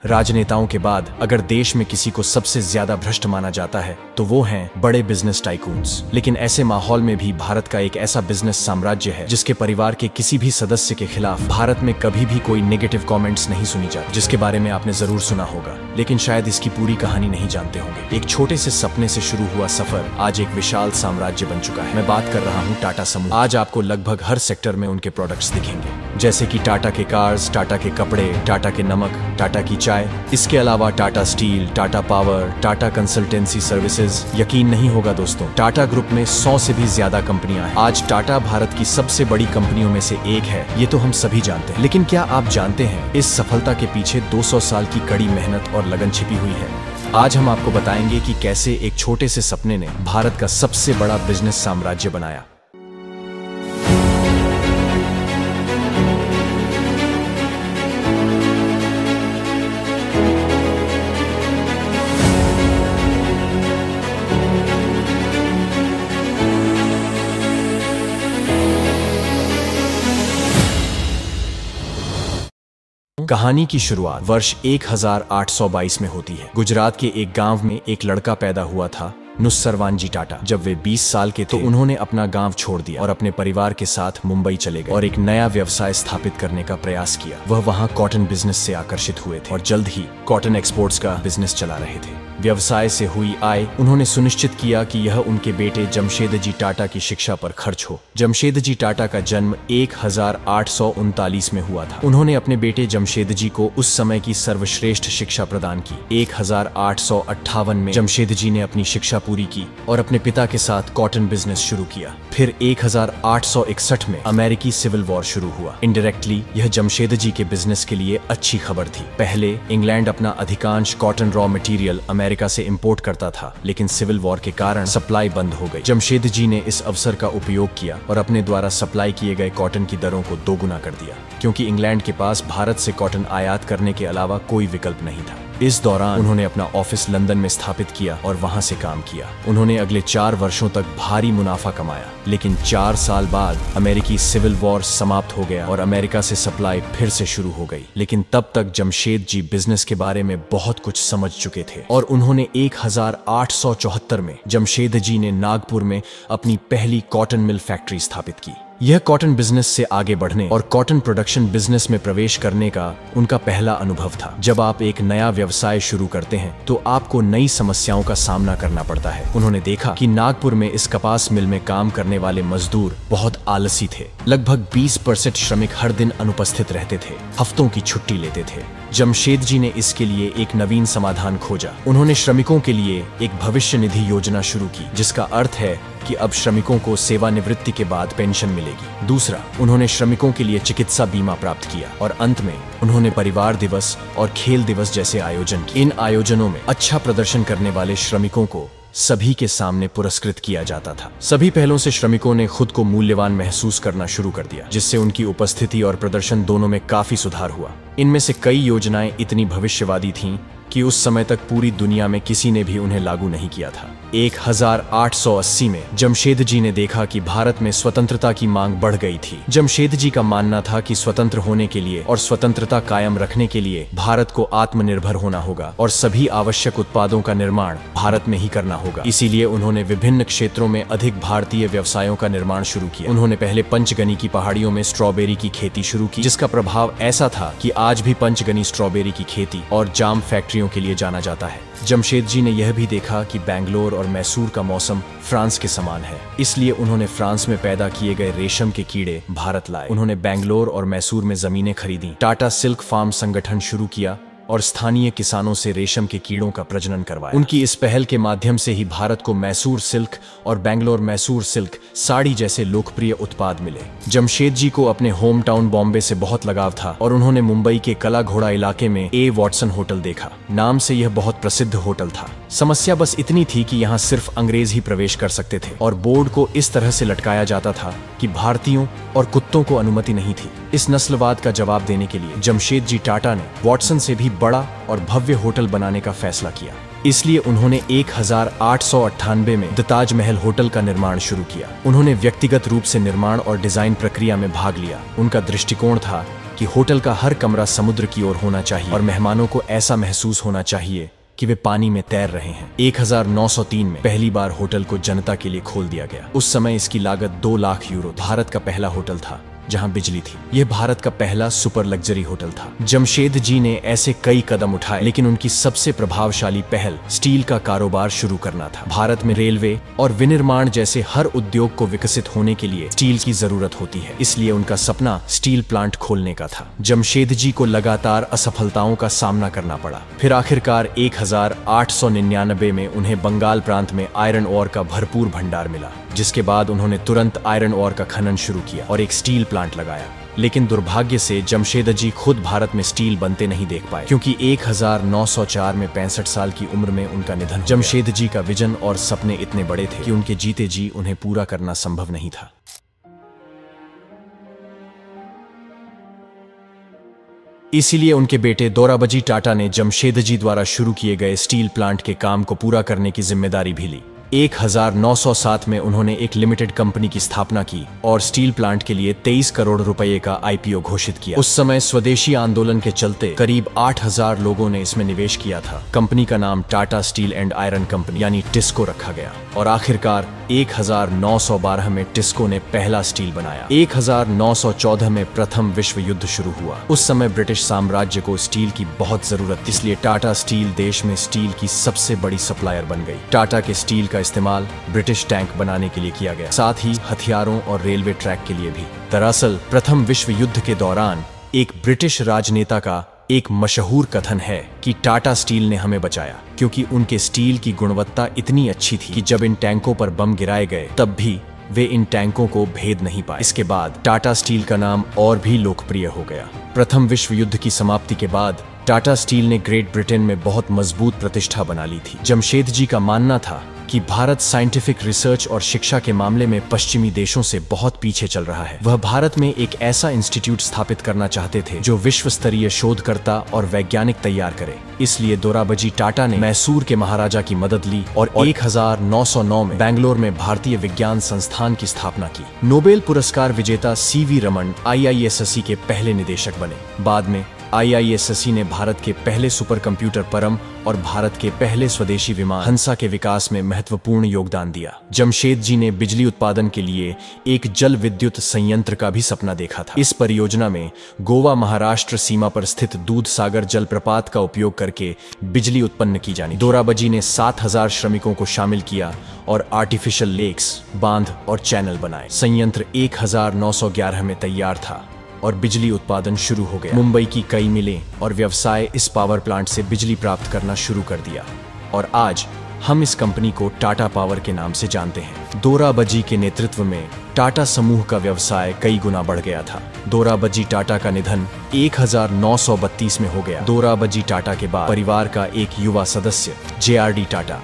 राजनेताओं के बाद अगर देश में किसी को सबसे ज्यादा भ्रष्ट माना जाता है तो वो हैं बड़े बिजनेस टाइकून्स। लेकिन ऐसे माहौल में भी भारत का एक ऐसा बिजनेस साम्राज्य है जिसके परिवार के किसी भी सदस्य के खिलाफ भारत में कभी भी कोई नेगेटिव कमेंट्स नहीं सुनी जाती, जिसके बारे में आपने जरूर सुना होगा, लेकिन शायद इसकी पूरी कहानी नहीं जानते होंगे। एक छोटे से सपने से शुरू हुआ सफर आज एक विशाल साम्राज्य बन चुका है। मैं बात कर रहा हूँ टाटा समूह। आज आपको लगभग हर सेक्टर में उनके प्रोडक्ट्स दिखेंगे, जैसे कि टाटा के कार्स, टाटा के कपड़े, टाटा के नमक, टाटा की चाय। इसके अलावा Tata steel, Tata power, Tata consultancy services. यकीन नहीं होगा दोस्तों, टाटा ग्रुप में 100 से भी ज्यादा कंपनियां हैं। आज टाटा भारत की सबसे बड़ी कंपनियों में से एक है, ये तो हम सभी जानते हैं। लेकिन क्या आप जानते हैं इस सफलता के पीछे 200 साल की कड़ी मेहनत और लगन छिपी हुई है। आज हम आपको बताएंगे कि कैसे एक छोटे से सपने ने भारत का सबसे बड़ा बिजनेस साम्राज्य बनाया। कहानी की शुरुआत वर्ष 1822 में होती है। गुजरात के एक गांव में एक लड़का पैदा हुआ था, नुस्सरवानजी टाटा। जब वे 20 साल के थे तो उन्होंने अपना गांव छोड़ दिया और अपने परिवार के साथ मुंबई चले गए और एक नया व्यवसाय स्थापित करने का प्रयास किया। वह वहां कॉटन बिजनेस से आकर्षित हुए थे और जल्द ही कॉटन एक्सपोर्ट्स का बिजनेस चला रहे थे। व्यवसाय से हुई आय उन्होंने सुनिश्चित किया कि यह उनके बेटे जमशेदजी टाटा की शिक्षा पर खर्च हो। जमशेदजी टाटा का जन्म 1839 में हुआ था। उन्होंने अपने बेटे जमशेदजी को उस समय की सर्वश्रेष्ठ शिक्षा प्रदान की। 1858 में जमशेदजी ने अपनी शिक्षा पूरी की और अपने पिता के साथ कॉटन बिजनेस शुरू किया। फिर 1861 में अमेरिकी सिविल वॉर शुरू हुआ। इनडायरेक्टली यह जमशेदजी के बिजनेस के लिए अच्छी खबर थी। पहले इंग्लैंड अपना अधिकांश कॉटन रॉ मटेरियल अमेरिका से इंपोर्ट करता था, लेकिन सिविल वॉर के कारण सप्लाई बंद हो गई। जमशेदजी ने इस अवसर का उपयोग किया और अपने द्वारा सप्लाई किए गए कॉटन की दरों को दोगुना कर दिया, क्योंकि इंग्लैंड के पास भारत से कॉटन आयात करने के अलावा कोई विकल्प नहीं था। इस दौरान उन्होंने अपना ऑफिस लंदन में स्थापित किया और वहां से काम किया। उन्होंने अगले 4 वर्षों तक भारी मुनाफा कमाया, लेकिन 4 साल बाद अमेरिकी सिविल वॉर समाप्त हो गया और अमेरिका से सप्लाई फिर से शुरू हो गई। लेकिन तब तक जमशेदजी बिजनेस के बारे में बहुत कुछ समझ चुके थे और उन्होंने 1874 में जमशेदजी ने नागपुर में अपनी पहली कॉटन मिल फैक्ट्री स्थापित की। यह कॉटन बिजनेस से आगे बढ़ने और कॉटन प्रोडक्शन बिजनेस में प्रवेश करने का उनका पहला अनुभव था। जब आप एक नया व्यवसाय शुरू करते हैं तो आपको नई समस्याओं का सामना करना पड़ता है। उन्होंने देखा कि नागपुर में इस कपास मिल में काम करने वाले मजदूर बहुत आलसी थे। लगभग 20% श्रमिक हर दिन अनुपस्थित रहते थे, हफ्तों की छुट्टी लेते थे। जमशेदजी ने इसके लिए एक नवीन समाधान खोजा। उन्होंने श्रमिकों के लिए एक भविष्य निधि योजना शुरू की, जिसका अर्थ है कि अब श्रमिकों को सेवानिवृत्ति के बाद पेंशन मिलेगी। दूसरा, उन्होंने श्रमिकों के लिए चिकित्सा बीमा प्राप्त किया और अंत में उन्होंने परिवार दिवस और खेल दिवस जैसे आयोजन किए। इन आयोजनों में अच्छा प्रदर्शन करने वाले श्रमिकों को सभी के सामने पुरस्कृत किया जाता था। सभी पहलों से श्रमिकों ने खुद को मूल्यवान महसूस करना शुरू कर दिया, जिससे उनकी उपस्थिति और प्रदर्शन दोनों में काफी सुधार हुआ। इनमें से कई योजनाएं इतनी भविष्यवादी थीं कि उस समय तक पूरी दुनिया में किसी ने भी उन्हें लागू नहीं किया था। 1880 में जमशेदजी ने देखा कि भारत में स्वतंत्रता की मांग बढ़ गई थी। जमशेदजी का मानना था कि स्वतंत्र होने के लिए और स्वतंत्रता कायम रखने के लिए भारत को आत्मनिर्भर होना होगा और सभी आवश्यक उत्पादों का निर्माण भारत में ही करना होगा। इसीलिए उन्होंने विभिन्न क्षेत्रों में अधिक भारतीय व्यवसायों का निर्माण शुरू किया। उन्होंने पहले पंचगनी की पहाड़ियों में स्ट्रॉबेरी की खेती शुरू की, जिसका प्रभाव ऐसा था कि आज भी पंचगनी स्ट्रॉबेरी की खेती और जाम फैक्ट्रियों के लिए जाना जाता है। जमशेदजी ने यह भी देखा कि बेंगलोर और मैसूर का मौसम फ्रांस के समान है, इसलिए उन्होंने फ्रांस में पैदा किए गए रेशम के कीड़े भारत लाए। उन्होंने बेंगलोर और मैसूर में जमीनें खरीदी, टाटा सिल्क फार्म संगठन शुरू किया और स्थानीय किसानों से रेशम के कीड़ों का प्रजनन करवाया। उनकी इस पहल के माध्यम से ही भारत को मैसूर सिल्क और बेंगलोर मैसूर सिल्क साड़ी जैसे लोकप्रिय उत्पाद मिले। जमशेदजी को अपने होम टाउन बॉम्बे से बहुत लगाव था और उन्होंने मुंबई के कला घोड़ा इलाके में ए वॉटसन होटल देखा। नाम से यह बहुत प्रसिद्ध होटल था। समस्या बस इतनी थी कि यहाँ सिर्फ अंग्रेज ही प्रवेश कर सकते थे और बोर्ड को इस तरह से लटकाया जाता था कि भारतीयों और कुत्तों को अनुमति नहीं थी। इस नस्लवाद का जवाब देने के लिए जमशेदजी टाटा ने वॉटसन से भी बड़ा और भव्य होटल बनाने का फैसला किया। इसलिए उन्होंने 1898 में द ताजमहल होटल का निर्माण शुरू किया। उन्होंने व्यक्तिगत रूप से निर्माण और डिजाइन प्रक्रिया में भाग लिया। उनका दृष्टिकोण था कि होटल का हर कमरा समुद्र की ओर होना चाहिए और मेहमानों को ऐसा महसूस होना चाहिए कि वे पानी में तैर रहे हैं। 1903 में पहली बार होटल को जनता के लिए खोल दिया गया। उस समय इसकी लागत 2 लाख यूरो। भारत का पहला होटल था जहां बिजली थी। यह भारत का पहला सुपर लग्जरी होटल था। जमशेद जी ने ऐसे कई कदम उठाए, लेकिन उनकी सबसे प्रभावशाली पहल स्टील का कारोबार शुरू करना था। भारत में रेलवे और विनिर्माण जैसे हर उद्योग को विकसित होने के लिए स्टील की जरूरत होती है, इसलिए उनका सपना स्टील प्लांट खोलने का था। जमशेद जी को लगातार असफलताओं का सामना करना पड़ा। फिर आखिरकार 1899 में उन्हें बंगाल प्रांत में आयरन ओर का भरपूर भंडार मिला, जिसके बाद उन्होंने तुरंत आयरन ओर का खनन शुरू किया और एक स्टील प्लांट लगाया। लेकिन दुर्भाग्य से जमशेद जी खुद भारत में स्टील बनते नहीं देख पाए, क्योंकि 1904 में 65 साल की उम्र में उनका निधन हो गया। जमशेद जी का विजन और सपने इतने बड़े थे कि उनके जीते जी उन्हें पूरा करना संभव नहीं था। इसीलिए उनके बेटे दोराबजी टाटा ने जमशेद जी द्वारा शुरू किए गए स्टील प्लांट के काम को पूरा करने की जिम्मेदारी भी ली। 1907 में उन्होंने एक लिमिटेड कंपनी की स्थापना की और स्टील प्लांट के लिए 23 करोड़ रुपए का आईपीओ घोषित किया। उस समय स्वदेशी आंदोलन के चलते करीब 8000 लोगों ने इसमें निवेश किया था। कंपनी का नाम Tata steel and iron company यानी टिस्को रखा गया और आखिरकार 1912 में टिस्को ने पहला स्टील बनाया। 1914 में प्रथम विश्व युद्ध शुरू हुआ। उस समय ब्रिटिश साम्राज्य को स्टील की बहुत जरूरत थी, इसलिए टाटा स्टील देश में स्टील की सबसे बड़ी सप्लायर बन गई। टाटा के स्टील का इस्तेमाल ब्रिटिश टैंक बनाने के लिए किया गया, साथ ही हथियारों और रेलवे ट्रैक के लिए भी। दरअसल प्रथम विश्व युद्ध के दौरान एक ब्रिटिश राजनेता का एक मशहूर कथन है कि टाटा स्टील ने हमें बचाया, क्योंकि उनके स्टील की गुणवत्ता इतनी अच्छी थी कि जब इन टैंकों पर बम गिराए गए तब भी वे इन टैंकों को भेद नहीं पाए। इसके बाद टाटा स्टील का नाम और भी लोकप्रिय हो गया। प्रथम विश्व युद्ध की समाप्ति के बाद टाटा स्टील ने ग्रेट ब्रिटेन में बहुत मजबूत प्रतिष्ठा बना ली थी। जमशेद जी का मानना था कि भारत साइंटिफिक रिसर्च और शिक्षा के मामले में पश्चिमी देशों से बहुत पीछे चल रहा है। वह भारत में एक ऐसा इंस्टीट्यूट स्थापित करना चाहते थे जो विश्व स्तरीय शोधकर्ता और वैज्ञानिक तैयार करे। इसलिए दोराबजी टाटा ने मैसूर के महाराजा की मदद ली और 1909 में बेंगलोर में भारतीय विज्ञान संस्थान की स्थापना की। नोबेल पुरस्कार विजेता सीवी रमन IISc के पहले निदेशक बने। बाद में IISc ने भारत के पहले सुपर कंप्यूटर परम और भारत के पहले स्वदेशी विमान हंसा के विकास में महत्वपूर्ण योगदान दिया। जमशेद जी ने बिजली उत्पादन के लिए एक जल विद्युत संयंत्र का भी सपना देखा था। इस परियोजना में गोवा महाराष्ट्र सीमा पर स्थित दूध सागर जलप्रपात का उपयोग करके बिजली उत्पन्न की जानी। दोराबजी ने 7000 श्रमिकों को शामिल किया और आर्टिफिशियल लेक्स, बांध और चैनल बनाए। संयंत्र 1911 में तैयार था और बिजली उत्पादन शुरू हो गया। मुंबई की कई मिलें और व्यवसाय इस पावर प्लांट से बिजली प्राप्त करना शुरू कर दिया और आज हम इस कंपनी को टाटा पावर के नाम से जानते हैं। दोराबजी के नेतृत्व में टाटा समूह का व्यवसाय कई गुना बढ़ गया था। दोराबजी टाटा का निधन 1932 में हो गया। दोराबजी टाटा के बाद परिवार का एक युवा सदस्य JRD टाटा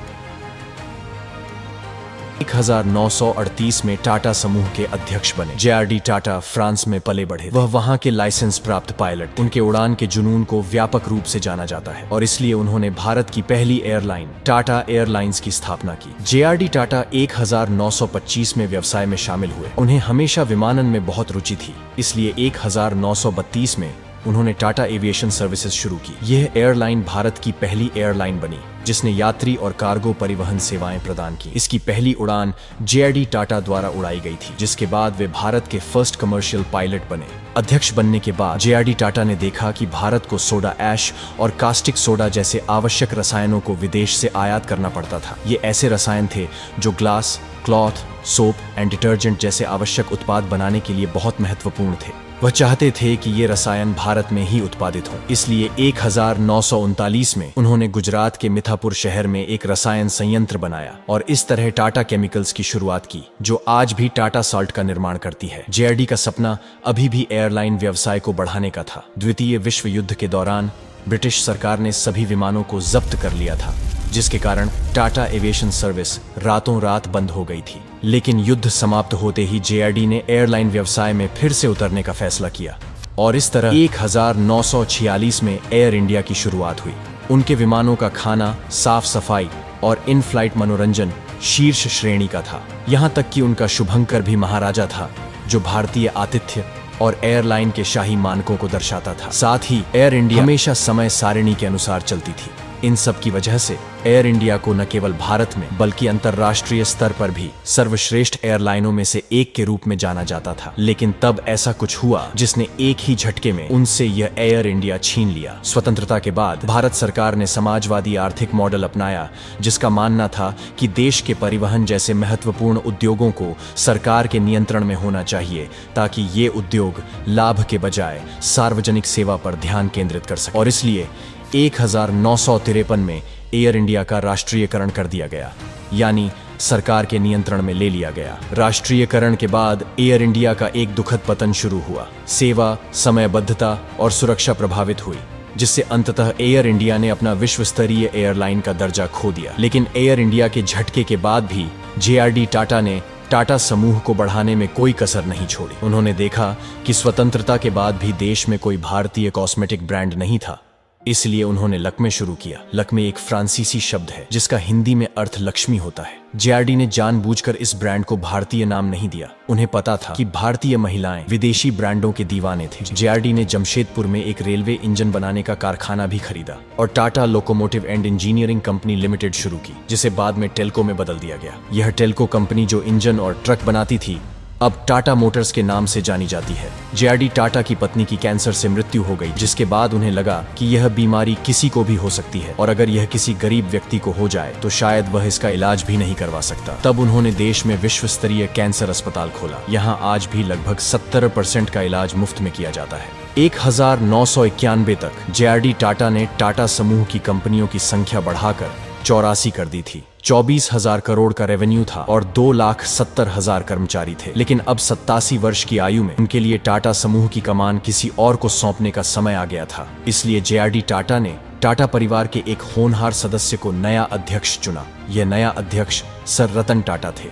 1938 में टाटा समूह के अध्यक्ष बने। JRD टाटा फ्रांस में पले बढ़े। वह वहां के लाइसेंस प्राप्त पायलट। उनके उड़ान के जुनून को व्यापक रूप से जाना जाता है और इसलिए उन्होंने भारत की पहली एयरलाइन टाटा एयरलाइंस की स्थापना की। JRD टाटा 1925 में व्यवसाय में शामिल हुए। उन्हें हमेशा विमानन में बहुत रुचि थी, इसलिए 1932 में उन्होंने टाटा एविएशन सर्विसेज शुरू की। यह एयरलाइन भारत की पहली एयरलाइन बनी जिसने यात्री और कार्गो परिवहन सेवाएं प्रदान की। इसकी पहली उड़ान JRD टाटा द्वारा उड़ाई गई थी, जिसके बाद वे भारत के फर्स्ट कमर्शियल पायलट बने। अध्यक्ष बनने के बाद JRD टाटा ने देखा कि भारत को सोडा ऐश और कास्टिक सोडा जैसे आवश्यक रसायनों को विदेश से आयात करना पड़ता था। ये ऐसे रसायन थे जो glass, cloth, soap and detergent जैसे आवश्यक उत्पाद बनाने के लिए बहुत महत्वपूर्ण थे। वह चाहते थे कि ये रसायन भारत में ही उत्पादित हों। इसलिए 1939 में उन्होंने गुजरात के मिठापुर शहर में एक रसायन संयंत्र बनाया और इस तरह टाटा केमिकल्स की शुरुआत की, जो आज भी टाटा साल्ट का निर्माण करती है। JRD का सपना अभी भी एयरलाइन व्यवसाय को बढ़ाने का था। द्वितीय विश्व युद्ध के दौरान ब्रिटिश सरकार ने सभी विमानों को जब्त कर लिया था, जिसके कारण टाटा एविएशन सर्विस रातों रात बंद हो गई थी। लेकिन युद्ध समाप्त होते ही JRD ने एयरलाइन व्यवसाय में फिर से उतरने का फैसला किया और इस तरह 1946 में एयर इंडिया की शुरुआत हुई। उनके विमानों का खाना, साफ सफाई और इन फ्लाइट मनोरंजन शीर्ष श्रेणी का था। यहाँ तक कि उनका शुभंकर भी महाराजा था, जो भारतीय आतिथ्य और एयरलाइन के शाही मानकों को दर्शाता था। साथ ही एयर इंडिया हमेशा समय सारिणी के अनुसार चलती थी। इन सब की वजह से एयर इंडिया को न केवल भारत में बल्कि अंतर्राष्ट्रीय स्तर पर भी सर्वश्रेष्ठ एयरलाइनों में से एक के रूप में जाना जाता था। लेकिन तब ऐसा कुछ हुआ जिसने एक ही झटके में उनसे यह एयर इंडिया छीन लिया। स्वतंत्रता के बाद भारत सरकार ने समाजवादी आर्थिक मॉडल अपनाया, जिसका मानना था कि देश के परिवहन जैसे महत्वपूर्ण उद्योगों को सरकार के नियंत्रण में होना चाहिए, ताकि ये उद्योग लाभ के बजाय सार्वजनिक सेवा पर ध्यान केंद्रित कर सके। और इसलिए 1953 में एयर इंडिया का राष्ट्रीयकरण कर दिया गया, यानी सरकार के नियंत्रण में ले लिया गया। राष्ट्रीयकरण के बाद एयर इंडिया का एक दुखद पतन शुरू हुआ। सेवा, समयबद्धता और सुरक्षा प्रभावित हुई, जिससे अंततः एयर इंडिया ने अपना विश्व स्तरीय एयरलाइन का दर्जा खो दिया। लेकिन एयर इंडिया के झटके के बाद भी JRD टाटा ने टाटा समूह को बढ़ाने में कोई कसर नहीं छोड़ी। उन्होंने देखा कि स्वतंत्रता के बाद भी देश में कोई भारतीय कॉस्मेटिक ब्रांड नहीं था, इसलिए उन्होंने लक्मे शुरू किया। लक्मे एक फ्रांसीसी शब्द है जिसका हिंदी में अर्थ लक्ष्मी होता है। JRD ने जानबूझकर इस ब्रांड को भारतीय नाम नहीं दिया। उन्हें पता था कि भारतीय महिलाएं विदेशी ब्रांडों के दीवाने थे। JRD ने जमशेदपुर में एक रेलवे इंजन बनाने का कारखाना भी खरीदा और Tata locomotive and engineering company limited शुरू की, जिसे बाद में टेल्को में बदल दिया गया। यह टेल्को कंपनी जो इंजन और ट्रक बनाती थी, अब टाटा मोटर्स के नाम से जानी जाती है। JRD टाटा की पत्नी की कैंसर से मृत्यु हो गई, जिसके बाद उन्हें लगा कि यह बीमारी किसी को भी हो सकती है और अगर यह किसी गरीब व्यक्ति को हो जाए तो शायद वह इसका इलाज भी नहीं करवा सकता। तब उन्होंने देश में विश्व स्तरीय कैंसर अस्पताल खोला। यहाँ आज भी लगभग 70% का इलाज मुफ्त में किया जाता है। 1991 तक JRD टाटा ने टाटा समूह की कंपनियों की संख्या बढ़ाकर 84 कर दी थी। 24,000 करोड़ का रेवेन्यू था और 2,70,000 कर्मचारी थे। लेकिन अब 87 वर्ष की आयु में उनके लिए टाटा समूह की कमान किसी और को सौंपने का समय आ गया था। इसलिए JRD टाटा ने टाटा परिवार के एक होनहार सदस्य को नया अध्यक्ष चुना। यह नया अध्यक्ष सर रतन टाटा थे।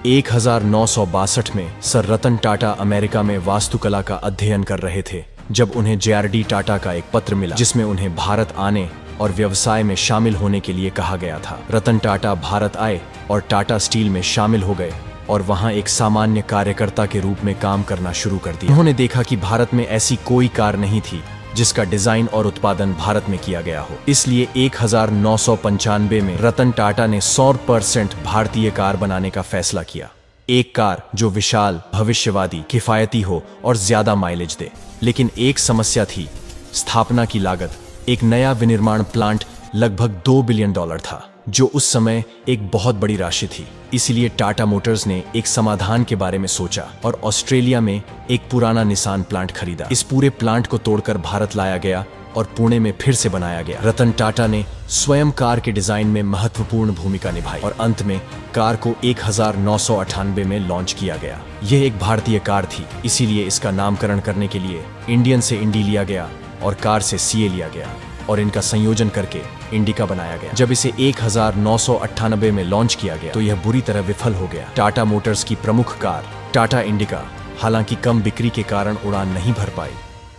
1962 में सर रतन टाटा अमेरिका में वास्तुकला का अध्ययन कर रहे थे जब उन्हें JRD टाटा का एक पत्र मिला, जिसमें उन्हें भारत आने और व्यवसाय में शामिल होने के लिए कहा गया था। रतन टाटा भारत आए और टाटा स्टील में शामिल हो गए और वहां एक सामान्य कार्यकर्ता के रूप में काम करना शुरू कर दिया। उन्होंने देखा कि भारत में ऐसी कोई कार नहीं थी जिसका डिजाइन और उत्पादन भारत में किया गया हो। इसलिए 1995 में रतन टाटा ने 100% भारतीय कार बनाने का फैसला किया। एक कार जो विशाल, भविष्यवादी, किफायती हो और ज्यादा माइलेज दे। लेकिन एक समस्या थी, स्थापना की लागत। एक नया विनिर्माण प्लांट लगभग $2 बिलियन था, जो उस समय एक बहुत बड़ी राशि थी। इसलिए टाटा मोटर्स ने एक समाधान के बारे में सोचा और ऑस्ट्रेलिया में एक पुराना निसान प्लांट खरीदा। इस पूरे प्लांट को तोड़कर भारत लाया गया और पुणे में फिर से बनाया गया। रतन टाटा ने स्वयं कार के डिजाइन में महत्वपूर्ण भूमिका निभाई और अंत में कार को 1998 में लॉन्च किया गया। यह एक भारतीय कार थी, इसीलिए इसका नामकरण करने के लिए इंडियन से इंडी लिया गया और कार से CA लिया गया और इनका संयोजन करके इंडिका बनाया गया। जब इसे 1998 में लॉन्च किया गया तो यह बुरी तरह विफल हो गया। टाटा मोटर्स की प्रमुख कार टाटा इंडिका हालांकि कम बिक्री के कारण उड़ान नहीं भर पाई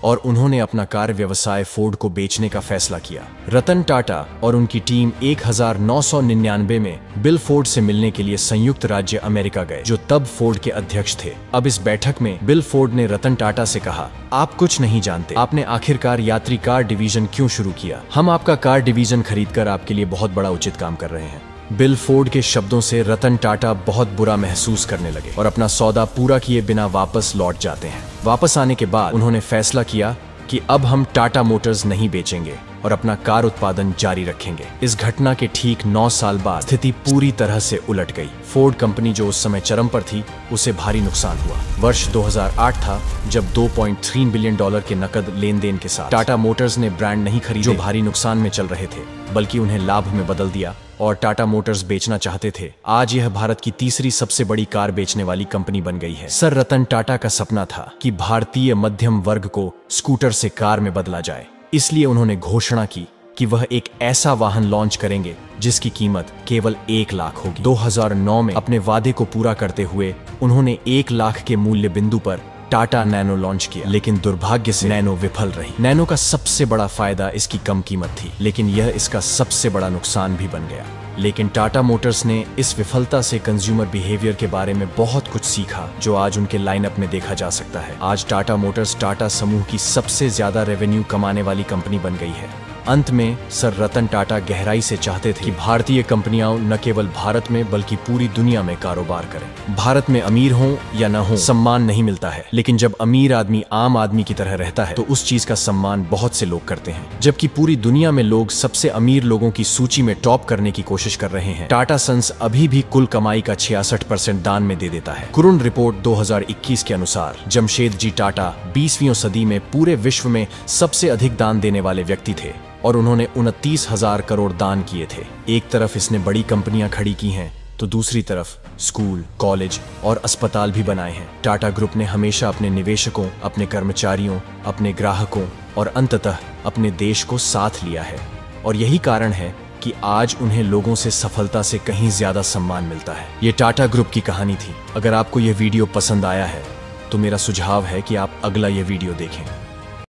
और उन्होंने अपना कार व्यवसाय फोर्ड को बेचने का फैसला किया। रतन टाटा और उनकी टीम 1999 में बिल फोर्ड से मिलने के लिए संयुक्त राज्य अमेरिका गए, जो तब फोर्ड के अध्यक्ष थे। अब इस बैठक में बिल फोर्ड ने रतन टाटा से कहा, आप कुछ नहीं जानते, आपने आखिरकार यात्री कार डिवीजन क्यों शुरू किया? हम आपका कार डिवीजन खरीदकर आपके लिए बहुत बड़ा उचित काम कर रहे हैं। बिल फोर्ड के शब्दों से रतन टाटा बहुत बुरा महसूस करने लगे और अपना सौदा पूरा किए बिना वापस लौट जाते हैं। वापस आने के बाद उन्होंने फैसला किया कि अब हम टाटा मोटर्स नहीं बेचेंगे और अपना कार उत्पादन जारी रखेंगे। इस घटना के ठीक 9 साल बाद स्थिति पूरी तरह से उलट गई। फोर्ड कंपनी जो उस समय चरम पर थी, उसे भारी नुकसान हुआ। वर्ष 2008 था जब $2.3 बिलियन के नकद लेन देन के साथ टाटा मोटर्स ने ब्रांड नहीं खरीदे जो भारी नुकसान में चल रहे थे, बल्कि उन्हें लाभ में बदल दिया और टाटा मोटर्स बेचना चाहते थे। आज यह भारत की तीसरी सबसे बड़ी कार बेचने वाली कंपनी बन गई है। सर रतन टाटा का सपना था कि भारतीय मध्यम वर्ग को स्कूटर से कार में बदला जाए। इसलिए उन्होंने घोषणा की कि वह एक ऐसा वाहन लॉन्च करेंगे जिसकी कीमत केवल 1 लाख होगी। 2009 में अपने वादे को पूरा करते हुए उन्होंने 1 लाख के मूल्य बिंदु पर टाटा नैनो लॉन्च किया, लेकिन दुर्भाग्य से नैनो विफल रही। नैनो का सबसे बड़ा फायदा इसकी कम कीमत थी, लेकिन यह इसका सबसे बड़ा नुकसान भी बन गया। लेकिन टाटा मोटर्स ने इस विफलता से कंज्यूमर बिहेवियर के बारे में बहुत कुछ सीखा, जो आज उनके लाइनअप में देखा जा सकता है। आज टाटा मोटर्स टाटा समूह की सबसे ज्यादा रेवेन्यू कमाने वाली कंपनी बन गई है। अंत में सर रतन टाटा गहराई से चाहते थे कि भारतीय कंपनियां न केवल भारत में बल्कि पूरी दुनिया में कारोबार करें। भारत में अमीर हो या न हो, सम्मान नहीं मिलता है, लेकिन जब अमीर आदमी आम आदमी की तरह रहता है तो उस चीज का सम्मान बहुत से लोग करते हैं। जबकि पूरी दुनिया में लोग सबसे अमीर लोगों की सूची में टॉप करने की कोशिश कर रहे हैं, टाटा सन्स अभी भी कुल कमाई का 66% दान में दे देता है। कुरुन रिपोर्ट 2021 के अनुसार जमशेदजी टाटा 20वीं सदी में पूरे विश्व में सबसे अधिक दान देने वाले व्यक्ति थे और उन्होंने 29,000 करोड़ दान किए थे। एक तरफ इसने बड़ी कंपनियां खड़ी की हैं, तो दूसरी तरफ स्कूल, कॉलेज और अस्पताल भी बनाए हैं। टाटा ग्रुप ने हमेशा अपने निवेशकों, अपने कर्मचारियों, अपने ग्राहकों और अंततः अपने देश को साथ लिया है। और यही कारण है कि आज उन्हें लोगों से सफलता से कहीं ज्यादा सम्मान मिलता है। ये टाटा ग्रुप की कहानी थी। अगर आपको यह वीडियो पसंद आया है तो मेरा सुझाव है कि आप अगला यह वीडियो देखें।